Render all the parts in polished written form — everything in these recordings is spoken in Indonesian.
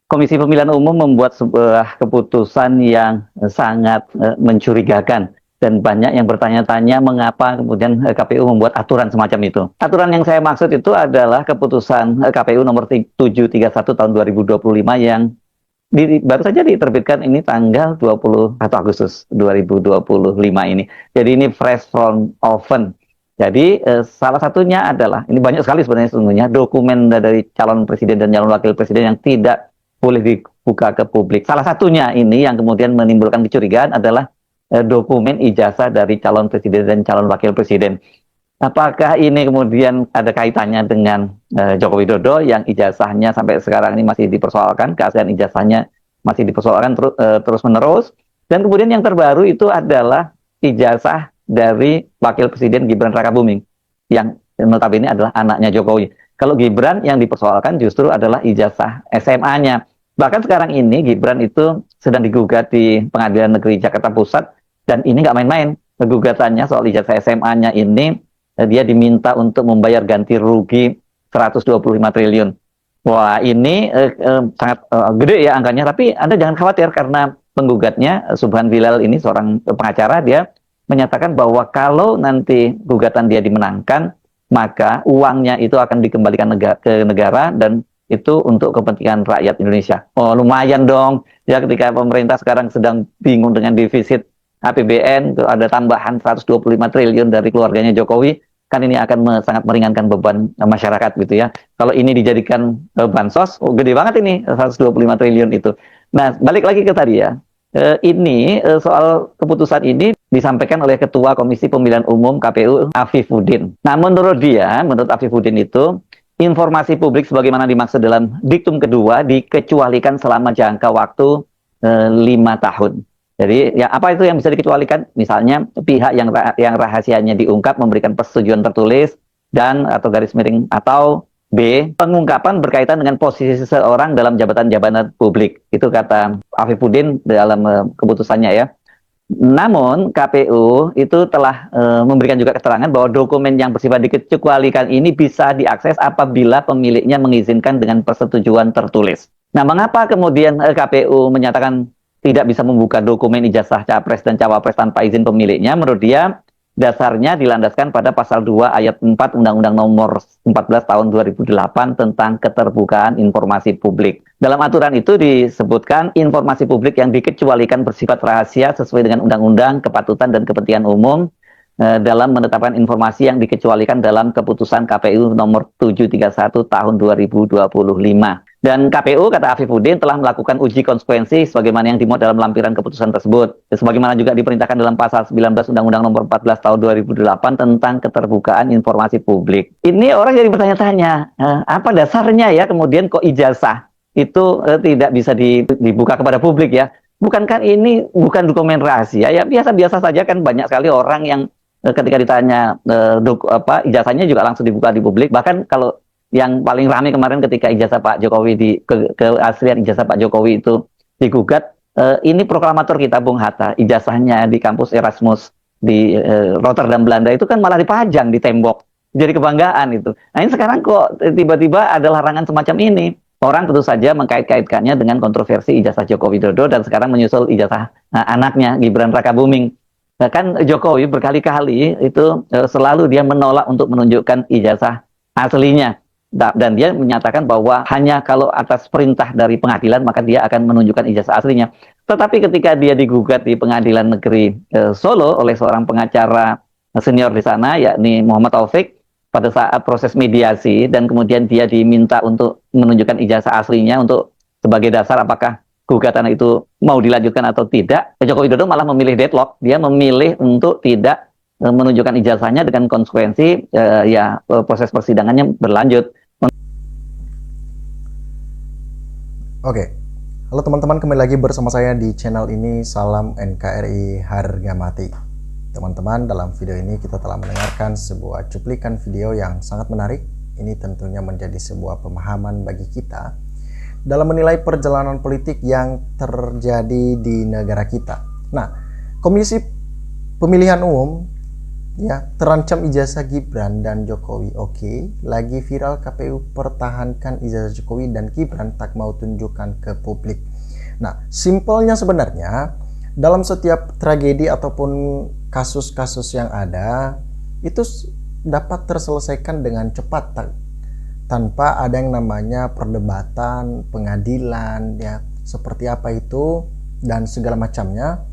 Komisi Pemilihan Umum membuat sebuah keputusan yang sangat mencurigakan dan banyak yang bertanya-tanya mengapa kemudian KPU membuat aturan semacam itu. Aturan yang saya maksud itu adalah keputusan KPU nomor 731 tahun 2025 yang baru saja diterbitkan ini tanggal 21 Agustus 2025 ini. Jadi ini fresh from oven. Jadi salah satunya adalah, ini banyak sekali sebenarnya sesungguhnya, dokumen dari calon presiden dan calon wakil presiden yang tidak boleh dibuka ke publik. Salah satunya ini yang kemudian menimbulkan kecurigaan adalah dokumen ijazah dari calon presiden dan calon wakil presiden. Apakah ini kemudian ada kaitannya dengan Joko Widodo yang ijazahnya sampai sekarang ini masih dipersoalkan, keaslian ijazahnya masih dipersoalkan terus-menerus. Dan kemudian yang terbaru itu adalah ijazah dari Wakil Presiden Gibran Rakabuming yang notabene adalah anaknya Jokowi. Kalau Gibran yang dipersoalkan justru adalah ijazah SMA-nya. Bahkan sekarang ini Gibran itu sedang digugat di Pengadilan Negeri Jakarta Pusat dan ini nggak main-main. Gugatannya soal ijazah SMA-nya ini dia diminta untuk membayar ganti rugi 125 triliun. Wah, ini sangat gede ya angkanya, tapi Anda jangan khawatir karena penggugatnya Subhan Bilal ini seorang pengacara, dia menyatakan bahwa kalau nanti gugatan dia dimenangkan, maka uangnya itu akan dikembalikan ke negara dan itu untuk kepentingan rakyat Indonesia. Oh, lumayan dong. Ya ketika pemerintah sekarang sedang bingung dengan defisit APBN, ada tambahan 125 triliun dari keluarganya Jokowi, kan ini akan sangat meringankan beban masyarakat gitu ya. Kalau ini dijadikan bansos, gede banget ini 125 triliun itu. Nah, balik lagi ke tadi ya. Ini soal keputusan ini disampaikan oleh Ketua Komisi Pemilihan Umum KPU Afifuddin. Nah, menurut Afifuddin itu informasi publik sebagaimana dimaksud dalam diktum kedua dikecualikan selama jangka waktu 5 tahun. Jadi ya apa itu yang bisa dikecualikan? Misalnya pihak yang rahasianya diungkap memberikan persetujuan tertulis dan atau garis miring atau B, pengungkapan berkaitan dengan posisi seseorang dalam jabatan-jabatan publik. Itu kata Afifuddin dalam keputusannya ya. Namun KPU itu telah memberikan juga keterangan bahwa dokumen yang bersifat dikecualikan ini bisa diakses apabila pemiliknya mengizinkan dengan persetujuan tertulis. Nah, mengapa kemudian KPU menyatakan tidak bisa membuka dokumen ijazah capres dan cawapres tanpa izin pemiliknya? Menurut dia, dasarnya dilandaskan pada pasal 2 ayat 4 Undang-Undang nomor 14 tahun 2008 tentang keterbukaan informasi publik. Dalam aturan itu disebutkan informasi publik yang dikecualikan bersifat rahasia sesuai dengan undang-undang, kepatutan dan kepentingan umum dalam menetapkan informasi yang dikecualikan dalam keputusan KPU nomor 731 tahun 2025. Dan KPU, kata Afifuddin, telah melakukan uji konsekuensi sebagaimana yang dimuat dalam lampiran keputusan tersebut. Sebagaimana juga diperintahkan dalam pasal 19 Undang-Undang nomor 14 tahun 2008 tentang keterbukaan informasi publik. Ini orang jadi bertanya-tanya, apa dasarnya ya kemudian kok ijazah itu tidak bisa dibuka kepada publik ya? Bukankah ini bukan dokumen rahasia ya? Biasa-biasa saja kan, banyak sekali orang yang ketika ditanya ijazahnya juga langsung dibuka di publik. Bahkan kalau yang paling ramai kemarin ketika ijazah Pak Jokowi keaslian ijazah Pak Jokowi itu digugat, ini proklamator kita Bung Hatta, ijazahnya di kampus Erasmus di Rotterdam Belanda itu kan malah dipajang di tembok, jadi kebanggaan itu. Nah, ini sekarang kok tiba-tiba ada larangan semacam ini. Orang tentu saja mengkait-kaitkannya dengan kontroversi ijazah Joko Widodo dan sekarang menyusul ijazah anaknya Gibran Rakabuming. Bahkan Jokowi berkali-kali itu selalu dia menolak untuk menunjukkan ijazah aslinya. Dan dia menyatakan bahwa hanya kalau atas perintah dari pengadilan maka dia akan menunjukkan ijazah aslinya. Tetapi ketika dia digugat di Pengadilan Negeri Solo oleh seorang pengacara senior di sana, yakni Muhammad Taufik, pada saat proses mediasi dan kemudian dia diminta untuk menunjukkan ijazah aslinya untuk sebagai dasar apakah gugatan itu mau dilanjutkan atau tidak, Joko Widodo malah memilih deadlock. Dia memilih untuk tidak menunjukkan ijazahnya dengan konsekuensi proses persidangannya berlanjut. Oke, halo teman-teman, kembali lagi bersama saya di channel ini. Salam NKRI harga mati. Teman-teman, dalam video ini kita telah mendengarkan sebuah cuplikan video yang sangat menarik. Ini tentunya menjadi sebuah pemahaman bagi kita dalam menilai perjalanan politik yang terjadi di negara kita. Nah, Komisi Pemilihan Umum ya, terancam ijazah Gibran dan Jokowi. Oke, lagi viral KPU pertahankan ijazah Jokowi dan Gibran tak mau tunjukkan ke publik. Nah, simpelnya sebenarnya dalam setiap tragedi ataupun kasus-kasus yang ada itu dapat terselesaikan dengan cepat tanpa ada yang namanya perdebatan, pengadilan, ya seperti apa itu dan segala macamnya.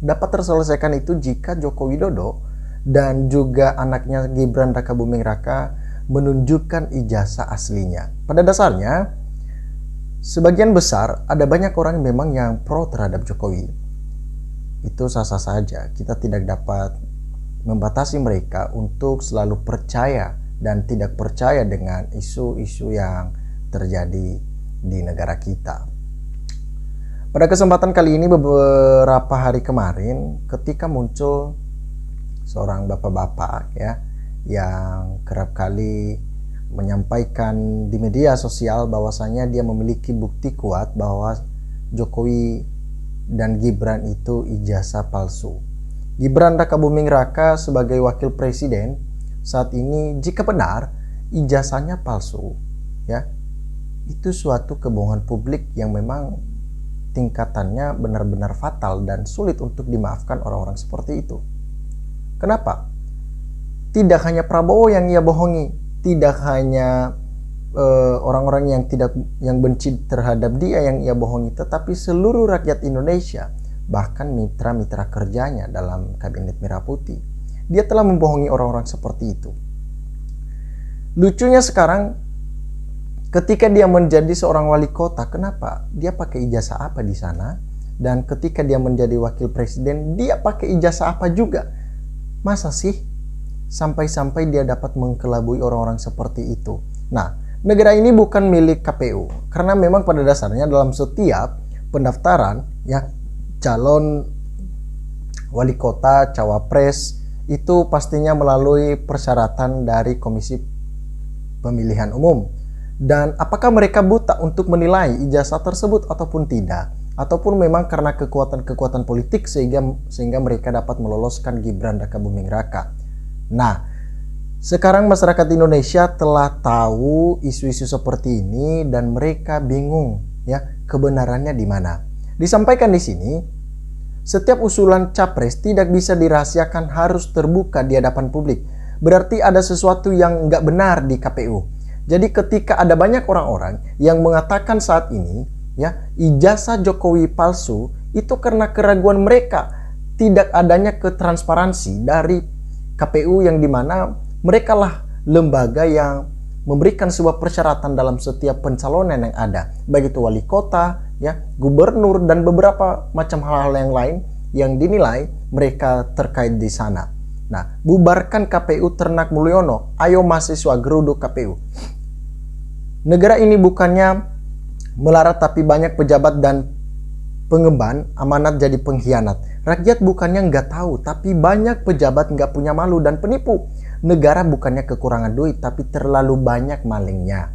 Dapat terselesaikan itu jika Joko Widodo dan juga anaknya Gibran Rakabuming Raka menunjukkan ijazah aslinya. Pada dasarnya, sebagian besar ada banyak orang memang yang pro terhadap Jokowi. Itu sah-sah saja. Kita tidak dapat membatasi mereka untuk selalu percaya dan tidak percaya dengan isu-isu yang terjadi di negara kita. Pada kesempatan kali ini, beberapa hari kemarin ketika muncul seorang bapak-bapak ya yang kerap kali menyampaikan di media sosial bahwasanya dia memiliki bukti kuat bahwa Jokowi dan Gibran itu ijazah palsu. Gibran Rakabuming Raka sebagai wakil presiden saat ini jika benar ijazahnya palsu, ya itu suatu kebohongan publik yang memang tingkatannya benar-benar fatal dan sulit untuk dimaafkan orang-orang seperti itu. Kenapa? Tidak hanya Prabowo yang ia bohongi, tidak hanya orang-orang yang benci terhadap dia yang ia bohongi, tetapi seluruh rakyat Indonesia, bahkan mitra-mitra kerjanya dalam kabinet Merah Putih. Dia telah membohongi orang-orang seperti itu. Lucunya sekarang, ketika dia menjadi seorang wali kota, kenapa? Dia pakai ijazah apa di sana? Dan ketika dia menjadi wakil presiden, dia pakai ijazah apa juga? Masa sih? Sampai-sampai dia dapat mengkelabui orang-orang seperti itu. Nah, negara ini bukan milik KPU. Karena memang pada dasarnya dalam setiap pendaftaran, ya calon wali kota, cawapres, itu pastinya melalui persyaratan dari Komisi Pemilihan Umum. Dan apakah mereka buta untuk menilai ijazah tersebut ataupun tidak? Ataupun memang karena kekuatan-kekuatan politik sehingga mereka dapat meloloskan Gibran Rakabuming Raka. Nah, sekarang masyarakat Indonesia telah tahu isu-isu seperti ini dan mereka bingung ya kebenarannya di mana. Disampaikan di sini, setiap usulan capres tidak bisa dirahasiakan, harus terbuka di hadapan publik. Berarti ada sesuatu yang nggak benar di KPU. Jadi ketika ada banyak orang-orang yang mengatakan saat ini ya ijazah Jokowi palsu, itu karena keraguan mereka, tidak adanya ketransparansi dari KPU yang dimana mereka lah lembaga yang memberikan sebuah persyaratan dalam setiap pencalonan yang ada, baik itu wali kota, ya, gubernur dan beberapa macam hal-hal yang lain yang dinilai mereka terkait di sana. Nah, bubarkan KPU Ternak Mulyono, ayo mahasiswa geruduk KPU. Negara ini bukannya melarat tapi banyak pejabat dan pengemban amanat jadi pengkhianat. Rakyat bukannya nggak tahu tapi banyak pejabat nggak punya malu dan penipu. Negara bukannya kekurangan duit tapi terlalu banyak malingnya.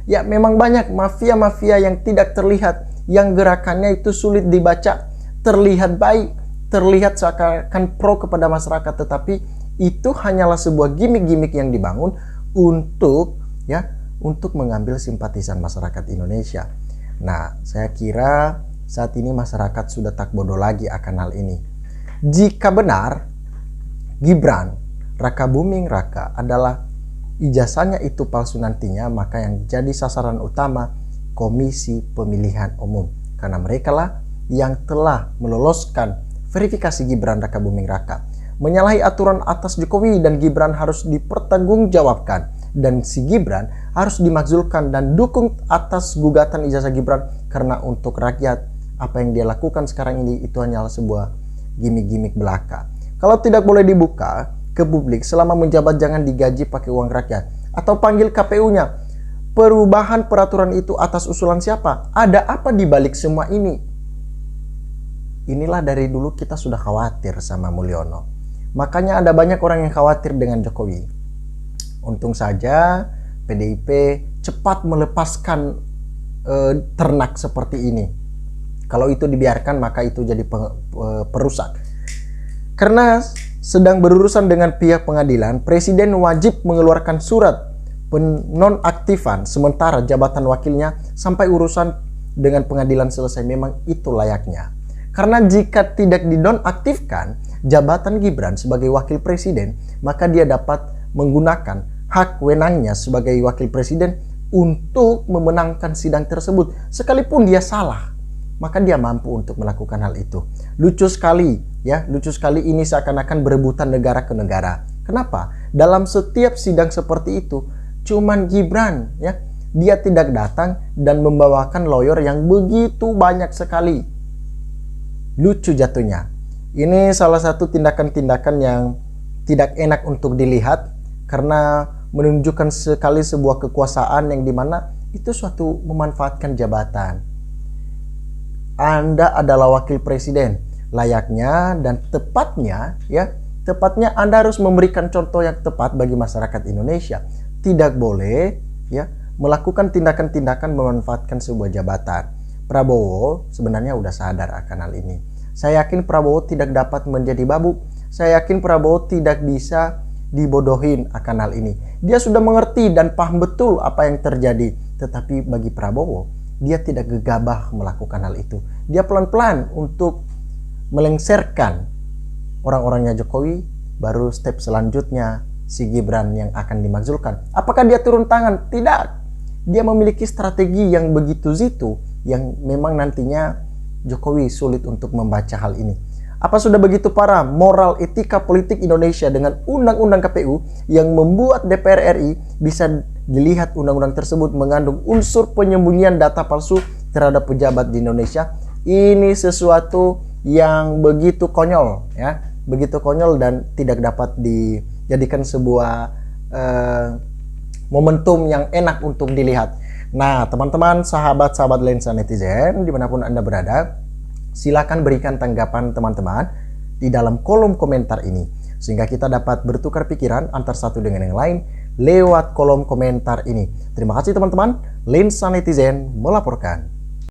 Ya memang banyak mafia-mafia yang tidak terlihat, yang gerakannya itu sulit dibaca, terlihat baik, terlihat seakan pro kepada masyarakat, tetapi itu hanyalah sebuah gimmick-gimmick yang dibangun untuk mengambil simpatisan masyarakat Indonesia. Nah, saya kira saat ini masyarakat sudah tak bodoh lagi akan hal ini. Jika benar Gibran Rakabuming Raka adalah ijazahnya itu palsu nantinya, maka yang jadi sasaran utama Komisi Pemilihan Umum, karena mereka lah yang telah meloloskan verifikasi Gibran Rakabuming Raka. Menyalahi aturan atas Jokowi dan Gibran harus dipertanggungjawabkan, dan si Gibran harus dimakzulkan dan dukung atas gugatan ijazah Gibran, karena untuk rakyat apa yang dia lakukan sekarang ini itu hanyalah sebuah gimmick-gimmick belaka. Kalau tidak boleh dibuka ke publik selama menjabat, jangan digaji pakai uang rakyat atau panggil KPU-nya. Perubahan peraturan itu atas usulan siapa? Ada apa di balik semua ini? Inilah dari dulu kita sudah khawatir sama Mulyono. Makanya ada banyak orang yang khawatir dengan Jokowi. Untung saja PDIP cepat melepaskan ternak seperti ini. Kalau itu dibiarkan maka itu jadi perusak. Karena sedang berurusan dengan pihak pengadilan, Presiden wajib mengeluarkan surat penonaktifan sementara jabatan wakilnya sampai urusan dengan pengadilan selesai. Memang itu layaknya. Karena jika tidak dinonaktifkan jabatan Gibran sebagai wakil presiden, maka dia dapat menggunakan hak wewenangnya sebagai wakil presiden untuk memenangkan sidang tersebut. Sekalipun dia salah, maka dia mampu untuk melakukan hal itu. Lucu sekali ya, lucu sekali ini seakan-akan berebutan negara ke negara. Kenapa? Dalam setiap sidang seperti itu, cuman Gibran ya, dia tidak datang dan membawakan lawyer yang begitu banyak sekali. Lucu jatuhnya. Ini salah satu tindakan-tindakan yang tidak enak untuk dilihat karena menunjukkan sekali sebuah kekuasaan yang dimana itu suatu memanfaatkan jabatan. Anda adalah wakil presiden, layaknya dan tepatnya ya, tepatnya Anda harus memberikan contoh yang tepat bagi masyarakat Indonesia. Tidak boleh ya melakukan tindakan-tindakan memanfaatkan sebuah jabatan. Prabowo sebenarnya udah sadar akan hal ini. Saya yakin Prabowo tidak dapat menjadi babu. Saya yakin Prabowo tidak bisa dibodohin akan hal ini. Dia sudah mengerti dan paham betul apa yang terjadi. Tetapi bagi Prabowo, dia tidak gegabah melakukan hal itu. Dia pelan-pelan untuk melengsarkan orang-orangnya Jokowi. Baru step selanjutnya si Gibran yang akan dimakzulkan. Apakah dia turun tangan? Tidak. Dia memiliki strategi yang begitu jitu yang memang nantinya Jokowi sulit untuk membaca hal ini. Apa sudah begitu parah moral etika politik Indonesia dengan undang-undang KPU yang membuat DPR RI bisa dilihat undang-undang tersebut mengandung unsur penyembunyian data palsu terhadap pejabat di Indonesia? Ini sesuatu yang begitu konyol ya, begitu konyol dan tidak dapat dijadikan sebuah momentum yang enak untuk dilihat. Nah, teman-teman, sahabat-sahabat lensa netizen dimanapun Anda berada, silakan berikan tanggapan teman-teman di dalam kolom komentar ini sehingga kita dapat bertukar pikiran antar satu dengan yang lain lewat kolom komentar ini. Terima kasih teman-teman. Lensa netizen melaporkan.